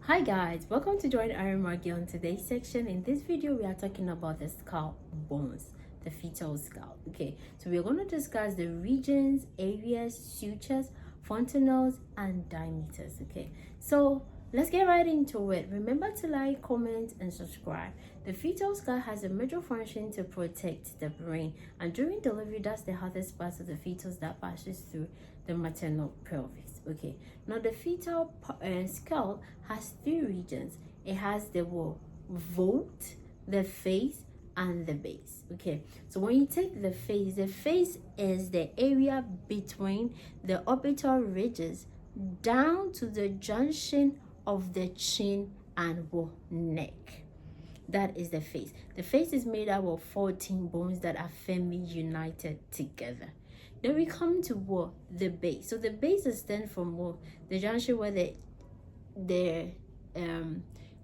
Hi guys, welcome to Join Iron Margie. On today's section. In this video, we are talking about the skull bones, the fetal skull. Okay, so we're going to discuss the regions, areas, sutures, fontanelles, and diameters. Okay, so let's get right into it. Remember to like, comment, and subscribe. The fetal skull has a major function to protect the brain, and during delivery, that's the hardest part of the fetus that passes through the maternal pelvis. Okay, now the fetal skull has three regions. It has the vault, the face, and the base. Okay, so when you take the face is the area between the orbital ridges down to the junction of the chin and neck. That is the face. The face is made up of 14 bones that are firmly united together. Then we come to the base. So the base is then from the junction where the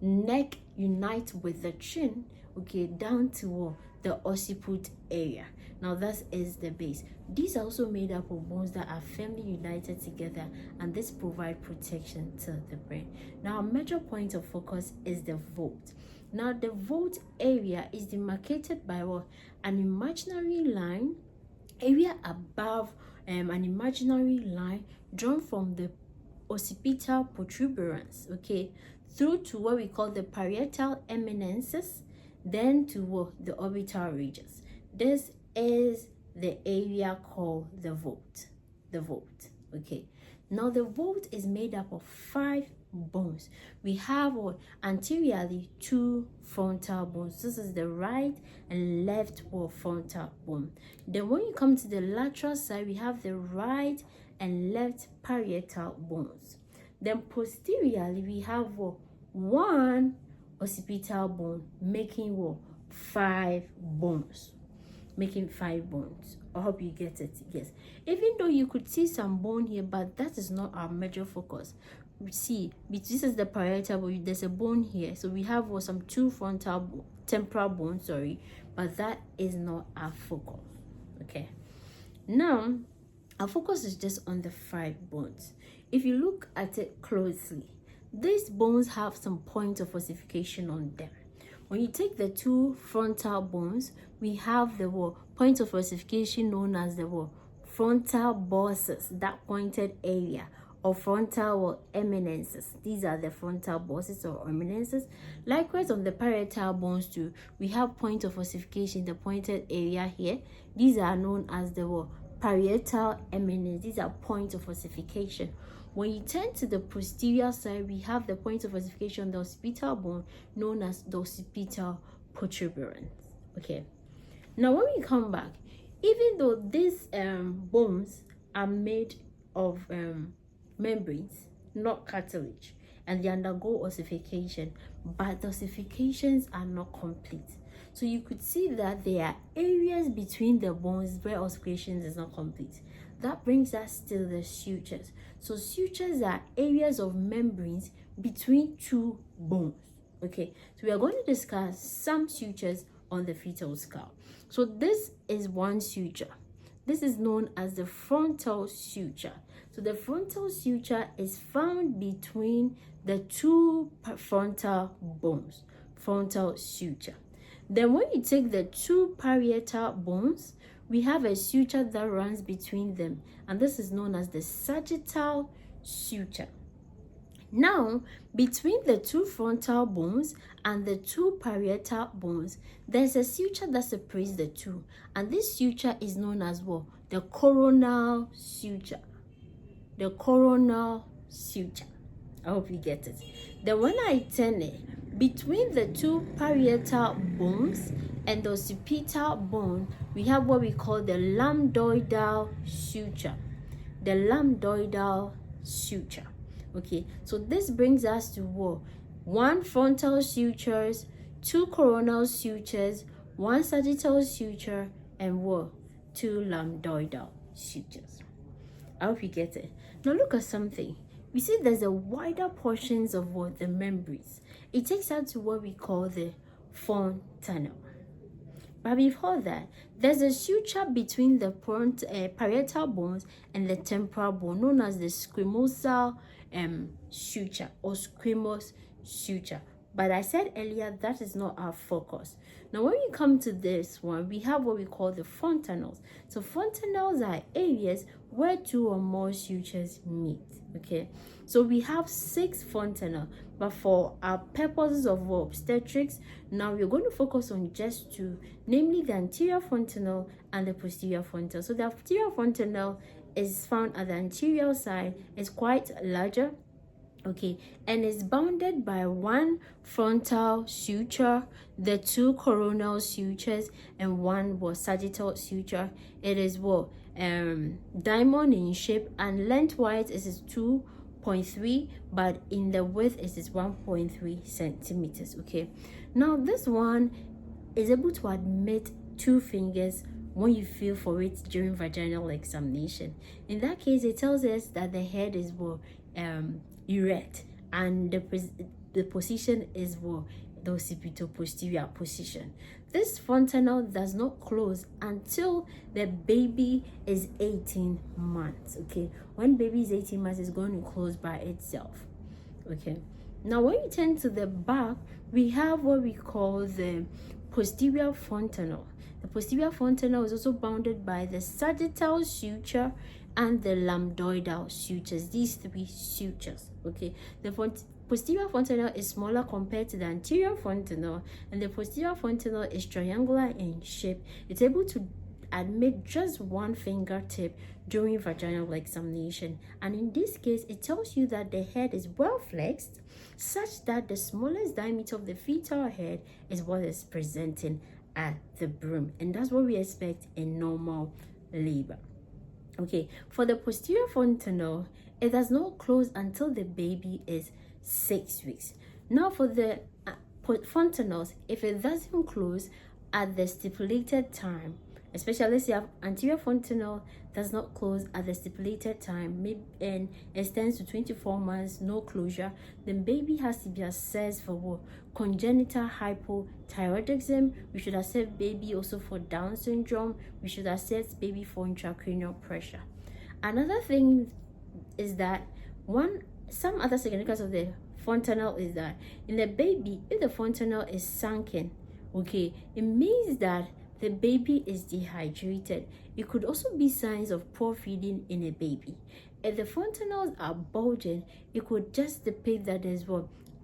neck unites with the chin, okay, down to the occiput area. Now that is the base. These are also made up of bones that are firmly united together, and this provides protection to the brain. Now a major point of focus is the vault. Now the vault area is demarcated by an imaginary line area above an imaginary line drawn from the occipital protuberance, okay, through to what we call the parietal eminences, then to the orbital ridges. This is the area called the vault. Okay. Now the vault is made up of 5 bones. We have anteriorly 2 frontal bones. This is the right and left frontal bone. Then when you come to the lateral side, we have the right and left parietal bones. Then posteriorly, we have 1 occipital bone, making 5 bones. Making 5 bones. I hope you get it. Yes, even though you could see some bone here, but that is not our major focus. See, this is the parietal bone. There's a bone here, so we have some 2 temporal bones, sorry, but that is not our focus. Okay, now our focus is just on the 5 bones. If you look at it closely, these bones have some points of ossification on them. When you take the 2 frontal bones, we have the point of ossification known as the frontal bosses, that pointed area, or frontal eminences. These are the frontal bosses or eminences. Likewise, on the parietal bones too, we have point of ossification, the pointed area here. These are known as the parietal eminence. These are points of ossification. When you turn to the posterior side, we have the point of ossification, the occipital bone, known as the occipital protuberance. Okay, now when we come back, even though these bones are made of membranes, not cartilage, and they undergo ossification, but the ossifications are not complete. So you could see that there are areas between the bones where ossification is not complete. That brings us to the sutures. So sutures are areas of membranes between 2 bones. Okay, so we are going to discuss some sutures on the fetal skull. So this is one suture. This is known as the frontal suture. So the frontal suture is found between the 2 frontal bones. Frontal suture. Then when you take the 2 parietal bones, we have a suture that runs between them, and this is known as the sagittal suture. Now, between the 2 frontal bones and the 2 parietal bones, there's a suture that separates the 2, and this suture is known as the coronal suture. The coronal suture. I hope you get it. Then when I turn it, between the 2 parietal bones and the occipital bone, we have what we call the lambdoidal suture. The lambdoidal suture. Okay, so this brings us to 1 frontal sutures, 2 coronal sutures, 1 sagittal suture, and 2 lambdoidal sutures. I hope you get it. Now look at something. We see there's a wider portions of the membranes. It takes us to what we call the fontanelle. But before that, there's a suture between the parietal bones and the temporal bone, known as the squamosal suture or squamous suture. But I said earlier that is not our focus. Now when we come to this one, we have what we call the fontanelles. So fontanelles are areas where 2 or more sutures meet. Okay, so we have 6 fontanelles, but for our purposes of obstetrics, now we're going to focus on just 2, namely the anterior fontanelle and the posterior fontanelle. So the anterior fontanelle is found at the anterior side, is quite larger, okay, and is bounded by 1 frontal suture, the 2 coronal sutures, and 1 sagittal suture. It is diamond in shape, and lengthwise it is 2.3, but in the width it is 1.3 centimeters. Okay, now this one is able to admit 2 fingers when you feel for it during vaginal examination. In that case, it tells us that the head is erect, and the position is the occipito-posterior position. This fontanelle does not close until the baby is 18 months. Okay, when baby is 18 months, it's going to close by itself. Okay, now when you turn to the back, we have what we call the posterior fontanelle. The posterior fontanelle is also bounded by the sagittal suture and the lambdoidal sutures, these 3 sutures. Okay, the posterior fontanelle is smaller compared to the anterior fontanelle, and the posterior fontanelle is triangular in shape. It's able to admit just 1 fingertip during vaginal examination, and in this case it tells you that the head is well flexed, such that the smallest diameter of the fetal head is what is presenting at the brim, and that's what we expect in normal labor. Okay, for the posterior fontanelle, it does not close until the baby is 6 weeks. Now for the fontanelles, if it doesn't close at the stipulated time, especially if you have anterior fontanelle does not close at the stipulated time, maybe and extends to 24 months, no closure, then baby has to be assessed for congenital hypothyroidism. We should assess baby also for Down syndrome. We should assess baby for intracranial pressure. Another thing is that some other significance of the fontanelle is that in the baby, if the fontanelle is sunken, okay, it means that the baby is dehydrated. It could also be signs of poor feeding in a baby. If the fontanelles are bulging, it could just depict that there's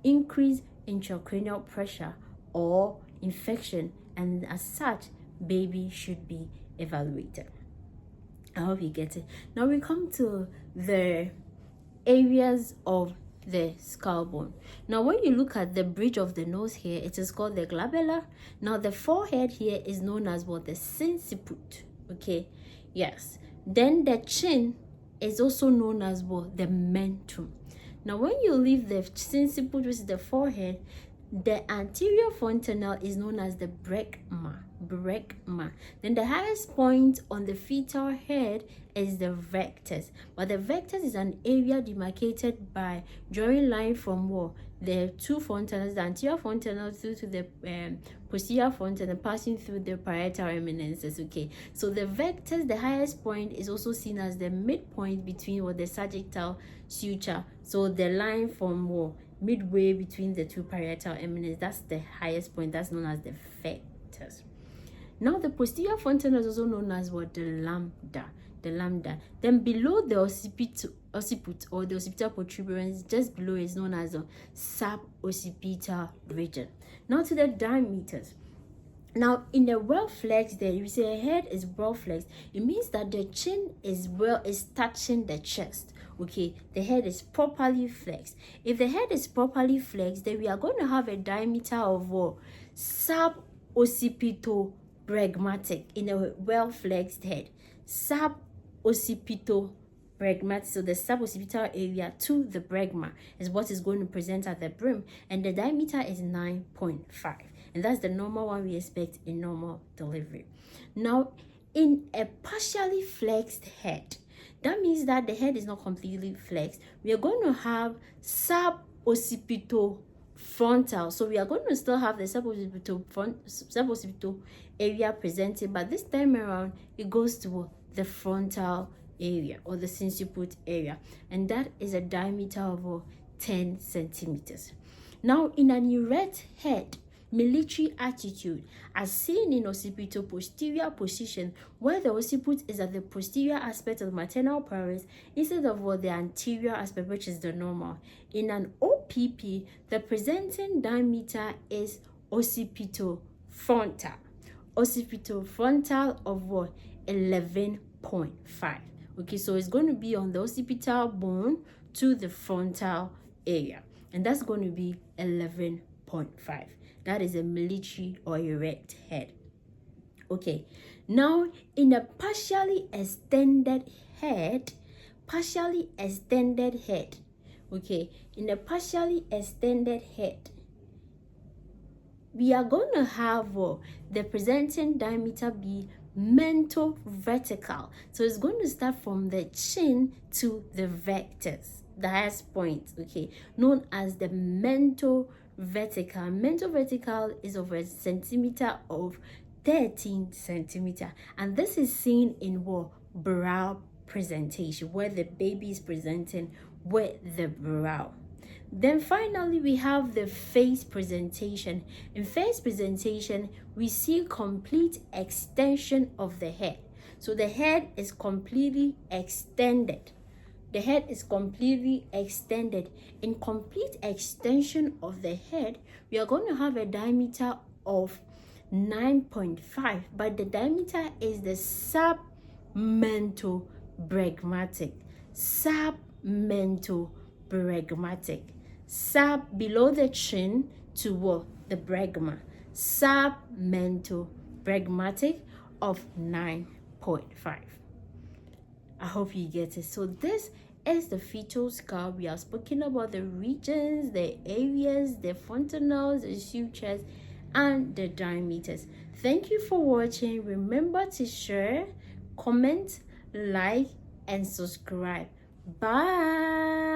increased intracranial pressure or infection, and as such, baby should be evaluated. I hope you get it. Now we come to the areas of the skull bone. Now when you look at the bridge of the nose here, it is called the glabella. Now the forehead here is known as the sinciput. Okay, yes. Then the chin is also known as the mentum. Now when you leave the sinciput, which is the forehead, the anterior fontanelle is known as the brecma. Then the highest point on the fetal head is the rectus, but the rectus is an area demarcated by drawing line from the 2 fontanelles, the anterior fontanelle through to the posterior fontanelle, passing through the parietal eminences. Okay, so the rectus, the highest point, is also seen as the midpoint between the sagittal suture. So the line from midway between the 2 parietal eminences, that's the highest point. That's known as the rectus. Now the posterior fontanelle is also known as the lambda. Then below the occiput or the occipital protuberance, just below, is known as the suboccipital region. Now to the diameters. Now in the well flexed, there you see a head is well flexed. It means that the chin is touching the chest. Okay, the head is properly flexed. If the head is properly flexed, then we are going to have a diameter of suboccipito bregmatic in a well flexed head. Suboccipito bregmatic, so the suboccipital area to the bregma is what is going to present at the brim, and the diameter is 9.5, and that's the normal one we expect in normal delivery. Now in a partially flexed head, that means that the head is not completely flexed, we are going to have suboccipito frontal. So we are going to still have the suboccipital area presented, but this time around it goes to the frontal area or the sinciput area, and that is a diameter of 10 centimeters. Now, in an erect head, military attitude, as seen in occipito-posterior position, where the occiput is at the posterior aspect of the maternal parens instead of the anterior aspect, which is the normal. In an OPP, the presenting diameter is occipito-frontal. Occipito-frontal of what? 11.5. Okay, so it's going to be on the occipital bone to the frontal area, and that's going to be 11.5. That is a military or erect head. Okay, now in a partially extended head, okay, in a partially extended head, we are going to have the presenting diameter be mento-vertical. So it's going to start from the chin to the vectors, the highest point, okay, known as the mento-vertical. Mento-vertical is of a centimeter of 13 centimeter, and this is seen in brow presentation, where the baby is presenting with the brow. Then finally, we have the face presentation. In face presentation, we see complete extension of the head. So the head is completely extended. The head is completely extended. In complete extension of the head, we are going to have a diameter of 9.5, but the diameter is the submentobregmatic. Submentobregmatic. Sub below the chin to the bregma. Submentobregmatic of 9.5. I hope you get it. So this is the fetal skull. We have spoken about the regions, the areas, the fontanelles, the sutures, and the diameters. Thank you for watching. Remember to share, comment, like, and subscribe. Bye.